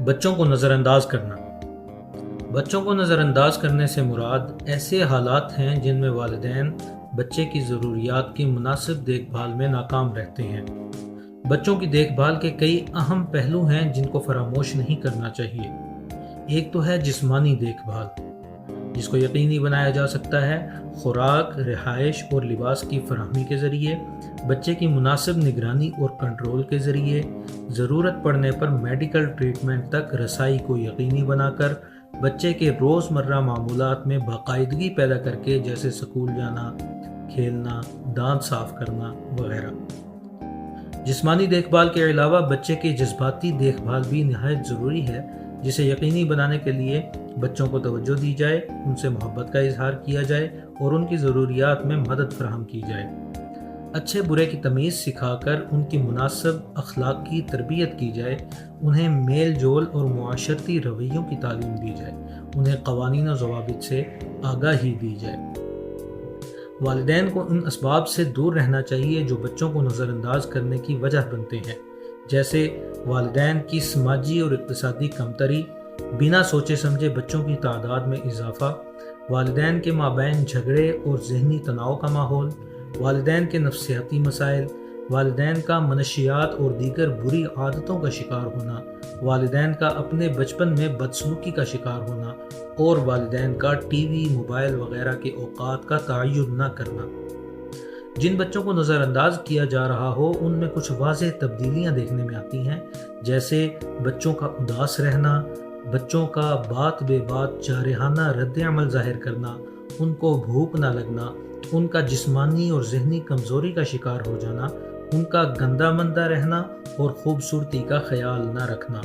بچوں کو نظر انداز کرنا۔ بچوں کو نظر انداز کرنے سے مراد ایسے حالات ہیں جن میں والدین بچے کی ضروریات کی مناسب دیکھ بھال میں ناکام رہتے ہیں۔ بچوں کی دیکھ بھال کے کئی اہم پہلو ہیں جن کو فراموش نہیں کرنا چاہیے۔ ایک تو ہے جسمانی دیکھ بھال، جس کو یقینی بنایا جا سکتا ہے خوراک، رہائش اور لباس کی فراہمی کے ذریعے، بچے کی مناسب نگرانی اور کنٹرول کے ذریعے، ضرورت پڑنے پر میڈیکل ٹریٹمنٹ تک رسائی کو یقینی بنا کر، بچے کے روزمرہ معمولات میں باقاعدگی پیدا کر کے، جیسے سکول جانا، کھیلنا، دانت صاف کرنا وغیرہ۔ جسمانی دیکھ بھال کے علاوہ بچے کی جذباتی دیکھ بھال بھی نہایت ضروری ہے، جسے یقینی بنانے کے لیے بچوں کو توجہ دی جائے، ان سے محبت کا اظہار کیا جائے اور ان کی ضروریات میں مدد فراہم کی جائے۔ اچھے برے کی تمیز سکھا کر ان کی مناسب اخلاقی تربیت کی جائے، انہیں میل جول اور معاشرتی رویوں کی تعلیم دی جائے، انہیں قوانین و ضوابط سے آگاہی دی جائے۔ والدین کو ان اسباب سے دور رہنا چاہیے جو بچوں کو نظر انداز کرنے کی وجہ بنتے ہیں، جیسے والدین کی سماجی اور اقتصادی کمتری، بنا سوچے سمجھے بچوں کی تعداد میں اضافہ، والدین کے مابین جھگڑے اور ذہنی تناؤ کا ماحول، والدین کے نفسیاتی مسائل، والدین کا منشیات اور دیگر بری عادتوں کا شکار ہونا، والدین کا اپنے بچپن میں بدسلوکی کا شکار ہونا اور والدین کا ٹی وی، موبائل وغیرہ کے اوقات کا تعین نہ کرنا۔ جن بچوں کو نظر انداز کیا جا رہا ہو ان میں کچھ واضح تبدیلیاں دیکھنے میں آتی ہیں، جیسے بچوں کا اداس رہنا، بچوں کا بات بے بات جارحانہ رد عمل ظاہر کرنا، ان کو بھوک نہ لگنا، ان کا جسمانی اور ذہنی کمزوری کا شکار ہو جانا، ان کا گندا مندہ رہنا اور خوبصورتی کا خیال نہ رکھنا۔